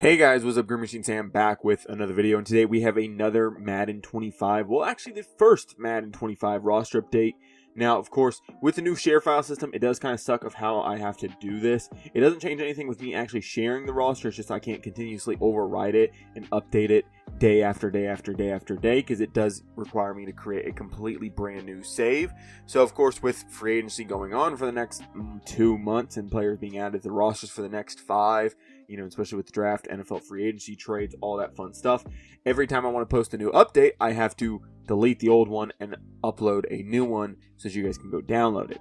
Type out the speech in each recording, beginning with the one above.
Hey guys, what's up? GreenMachineSam back with another video, and today we have another Madden 25. Well, actually the first Madden 25 roster update. Now, of course, with the new share file system, it does kind of suck of how I have to do this. It doesn't change anything with me actually sharing the roster. It's just I can't continuously override it and update it day after day after day after day, because it does require me to create a completely brand new save. So, of course, with free agency going on for the next 2 months and players being added to the rosters for the next 5, you know, especially with the draft, NFL free agency trades, all that fun stuff. Every time I want to post a new update, I have to delete the old one and upload a new one so that you guys can go download it.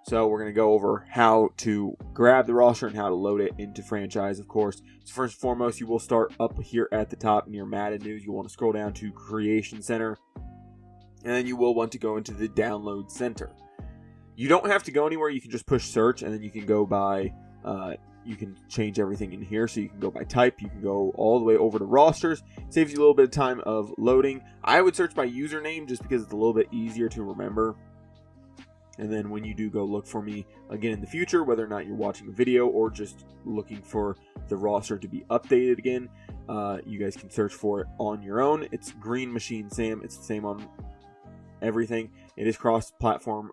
So we're going to go over how to grab the roster and how to load it into franchise, of course. So first and foremost, you will start up here at the top near Madden News. You want to scroll down to Creation Center, and then you will want to go into the Download Center. You don't have to go anywhere. You can just push search, and then you can go by you can change everything in here. So you can go by type, you can go all the way over to rosters. Saves you a little bit of time of loading. I would search by username just because it's a little bit easier to remember. And then when you do go look for me again in the future, whether or not you're watching a video or just looking for the roster to be updated again, you guys can search for it on your own. It's GreenMachineSam. It's the same on everything. It is cross-platform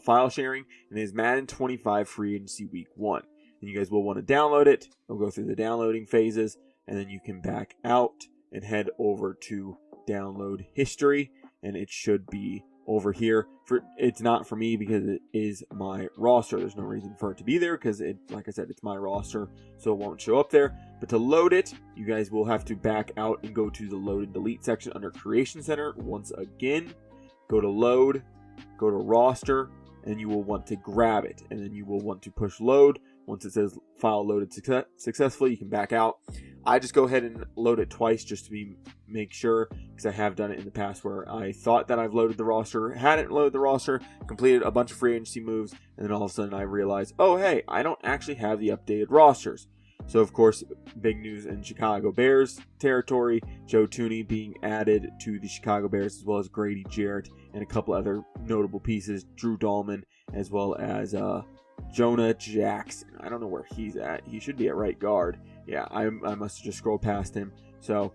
file sharing, and it is Madden 25 Free Agency Week 1. And you guys will want to download it. We'll go through the downloading phases, and then you can back out and head over to download history, and it should be over here. It's not for me because it is my roster. There's no reason for it to be there because, like I said, it's my roster, so it won't show up there. But to load it, you guys will have to back out and go to the load and delete section under Creation Center once again. Go to load, go to roster, and you will want to grab it, and then you will want to push load. Once it says file loaded successfully, you can back out. I just go ahead and load it twice just to make sure, because I have done it in the past where I thought that I've loaded the roster, hadn't loaded the roster, completed a bunch of free agency moves, and then all of a sudden I realized, oh hey, I don't actually have the updated rosters. So of course, big news in Chicago Bears territory, Joe Thuney being added to the Chicago Bears, as well as Grady Jarrett and a couple other notable pieces, Drew Dahlman, as well as Jonah Jackson. I don't know where he's at. He should be at right guard. Yeah, I must have just scrolled past him. So,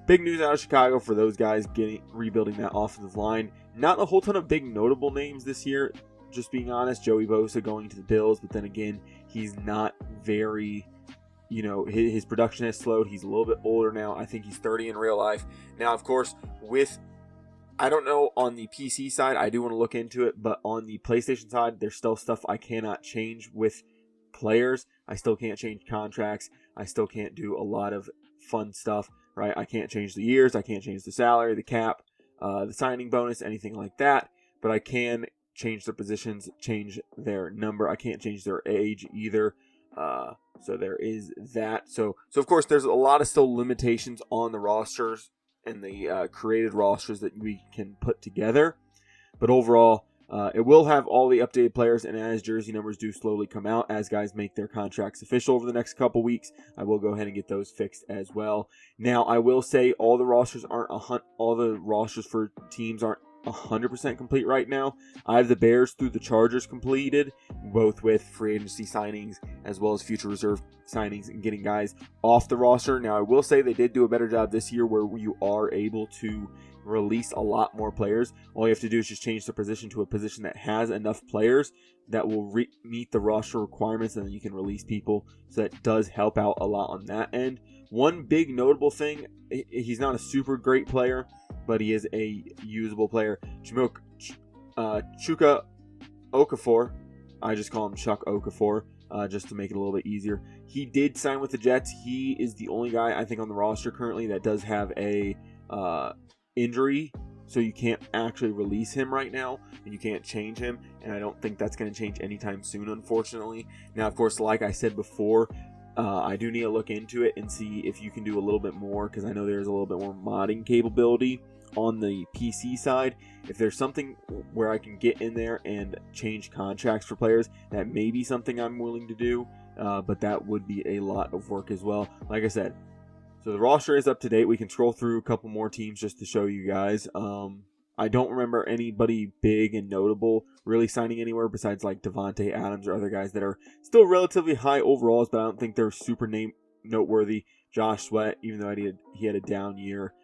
big news out of Chicago for those guys rebuilding that offensive line. Not a whole ton of big notable names this year, just being honest. Joey Bosa going to the Bills, but then again, he's not very, you know, his production has slowed. He's a little bit older now. I think he's 30 in real life. Now, of course, I don't know on the PC side, I do want to look into it, but on the PlayStation side, there's still stuff I cannot change with players. I still can't change contracts. I still can't do a lot of fun stuff, right? I can't change the years. I can't change the salary, the cap, the signing bonus, anything like that. But I can change their positions, change their number. I can't change their age either. So there is that. So of course, there's a lot of still limitations on the rosters and the created rosters that we can put together. But overall, it will have all the updated players, and as jersey numbers do slowly come out, as guys make their contracts official over the next couple weeks, I will go ahead and get those fixed as well. Now, I will say all the rosters for teams aren't 100% complete right now. I have the Bears through the Chargers completed, both with free agency signings as well as future reserve signings and getting guys off the roster. Now, I will say they did do a better job this year where you are able to release a lot more players. All you have to do is just change the position to a position that has enough players that will meet the roster requirements, and then you can release people. So that does help out a lot on that end. One big notable thing, he's not a super great player, but he is a usable player. Chuka Okafor, I just call him Chuck Okafor, just to make it a little bit easier. He did sign with the Jets. He is the only guy I think on the roster currently that does have a injury, so you can't actually release him right now, and you can't change him, and I don't think that's going to change anytime soon, unfortunately. Now, of course, like I said before, I do need to look into it and see if you can do a little bit more, because I know there's a little bit more modding capability on the PC side. If there's something where I can get in there and change contracts for players, that may be something I'm willing to do, but that would be a lot of work as well. Like I said, so the roster is up to date. We can scroll through a couple more teams just to show you guys. I don't remember anybody big and notable really signing anywhere besides like Devontae Adams or other guys that are still relatively high overalls, but I don't think they're super noteworthy. Josh Sweat, even though he had a down year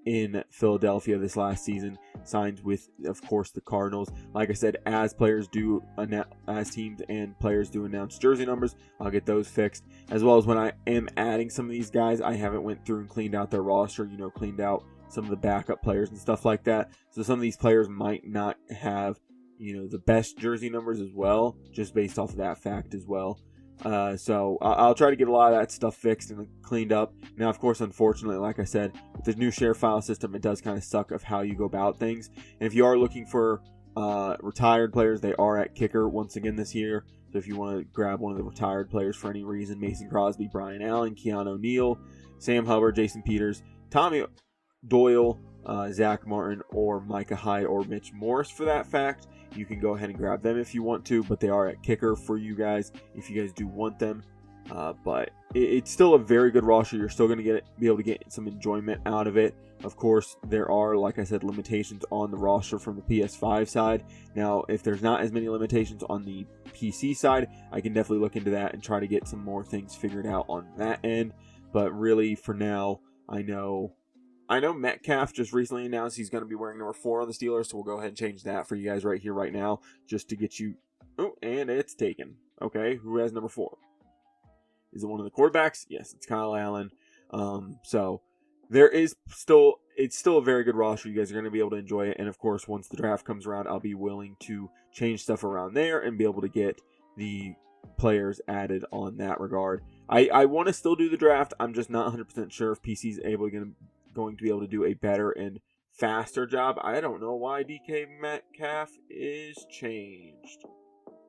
in Philadelphia this last season, signed with, of course, the Cardinals. Like I said, as teams and players do announce jersey numbers, I'll get those fixed. As well as when I am adding some of these guys, I haven't went through and cleaned out their roster, cleaned out some of the backup players and stuff like that. So some of these players might not have, the best jersey numbers as well, just based off of that fact as well. So I'll try to get a lot of that stuff fixed and cleaned up. Now, of course, unfortunately, like I said, with the new share file system, it does kind of suck of how you go about things. And if you are looking for retired players, they are at kicker once again this year. So if you want to grab one of the retired players for any reason, Mason Crosby, Brian Allen, Keanu O'Neal, Sam Hubbard, Jason Peters, Tommy Doyle, Zach Martin, or Micah Hyde, or Mitch Morris for that fact, you can go ahead and grab them if you want to, but they are at kicker for you guys if you guys do want them. But it's still a very good roster. You're still going to be able to get some enjoyment out of it. Of course, there are, like I said, limitations on the roster from the PS5 side. Now, if there's not as many limitations on the PC side, I can definitely look into that and try to get some more things figured out on that end. But really, for now, I know Metcalf just recently announced he's going to be wearing number 4 on the Steelers, so we'll go ahead and change that for you guys right here, right now, just to get you... Oh, and it's taken. Okay, who has number 4? Is it one of the quarterbacks? Yes, it's Kyle Allen. So it's still a very good roster. You guys are going to be able to enjoy it, and of course, once the draft comes around, I'll be willing to change stuff around there and be able to get the players added on that regard. I want to still do the draft. I'm just not 100% sure if PC is going to be able to do a better and faster job. I don't know why DK Metcalf is changed.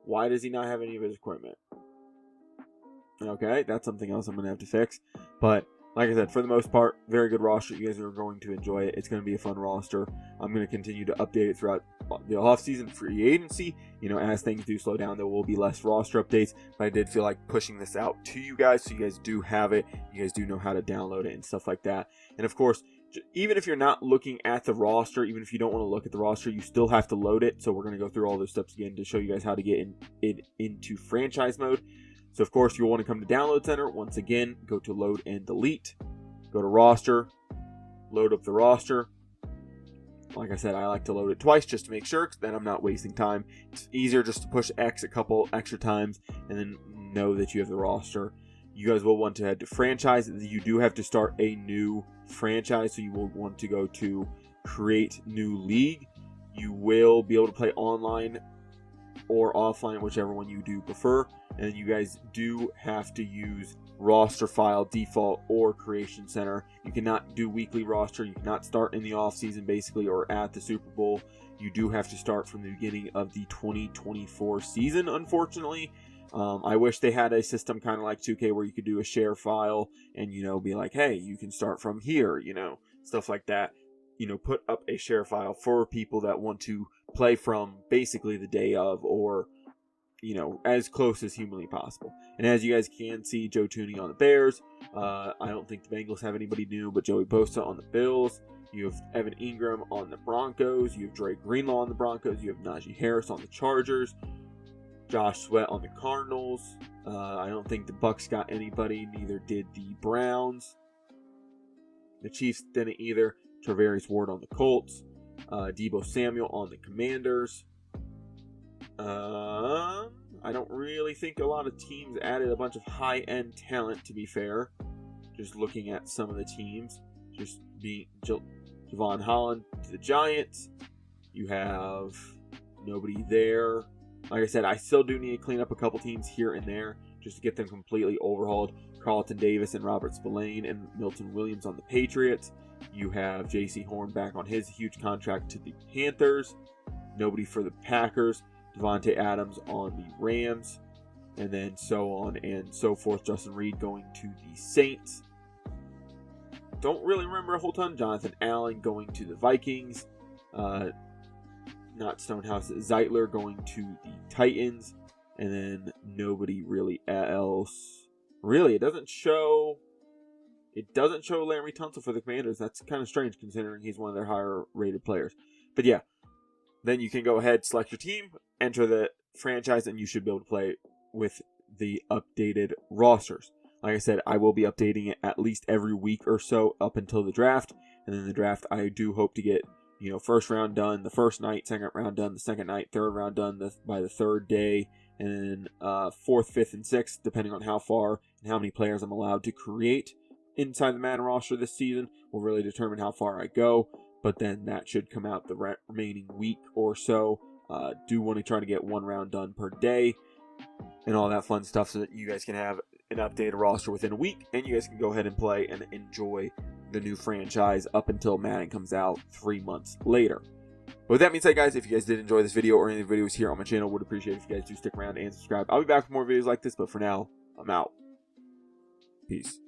Why does he not have any of his equipment? Okay, that's something else I'm going to have to fix. But like I said, for the most part, very good roster. You guys are going to enjoy it. It's going to be a fun roster. I'm going to continue to update it throughout the offseason free agency. As things do slow down, there will be less roster updates. But I did feel like pushing this out to you guys so you guys do have it. You guys do know how to download it and stuff like that. And of course, even if you're not looking at the roster, even if you don't want to look at the roster, you still have to load it. So we're going to go through all those steps again to show you guys how to get it into franchise mode. So, of course, you'll want to come to Download Center. Once again, go to Load and Delete. Go to Roster. Load up the roster. Like I said, I like to load it twice just to make sure that I'm not wasting time. It's easier just to push X a couple extra times and then know that you have the roster. You guys will want to head to Franchise. You do have to start a new franchise, so you will want to go to Create New League. You will be able to play online or offline, whichever one you do prefer. And you guys do have to use roster file, default, or creation center. You cannot do weekly roster. You cannot start in the off season basically or at the Super Bowl. You do have to start from the beginning of the 2024 season, unfortunately. I wish they had a system kind of like 2K where you could do a share file and, be like, hey, you can start from here, stuff like that. Put up a share file for people that want to play from basically the day of or, as close as humanly possible. And as you guys can see, Joe Tooney on the Bears. I don't think the Bengals have anybody new, but Joey Bosa on the Bills. You have Evan Ingram on the Broncos. You have Dre Greenlaw on the Broncos. You have Najee Harris on the Chargers. Josh Sweat on the Cardinals. I don't think the Bucks got anybody. Neither did the Browns. The Chiefs didn't either. Travarius Ward on the Colts. Deebo Samuel on the Commanders. I don't really think a lot of teams added a bunch of high-end talent, to be fair. Just looking at some of the teams. Just being Javon Holland to the Giants. You have nobody there. Like I said, I still do need to clean up a couple teams here and there just to get them completely overhauled. Carlton Davis and Robert Spillane and Milton Williams on the Patriots. You have J.C. Horn back on his huge contract to the Panthers. Nobody for the Packers. Devontae Adams on the Rams. And then so on and so forth. Justin Reed going to the Saints. Don't really remember a whole ton. Jonathan Allen going to the Vikings. Not Stonehouse. Zeitler going to the Titans. And then nobody really else. Really, it doesn't show Laremy Tunsil for the Commanders. That's kind of strange considering he's one of their higher rated players. But yeah, then you can go ahead, select your team, enter the franchise, and you should be able to play with the updated rosters. Like I said, I will be updating it at least every week or so up until the draft. And then the draft, I do hope to get, first round done the first night, second round done the second night, third round done by the third day, and then fourth, fifth, and sixth, depending on how far and how many players I'm allowed to create inside the Madden roster this season, will really determine how far I go. But then that should come out the remaining week or so. Do want to try to get one round done per day and all that fun stuff so that you guys can have an updated roster within a week, and you guys can go ahead and play and enjoy the new franchise up until Madden comes out 3 months later. But with that being said, guys, if you guys did enjoy this video or any of the videos here on my channel, would appreciate it if you guys do stick around and subscribe. I'll be back with more videos like this, but for now, I'm out. Peace.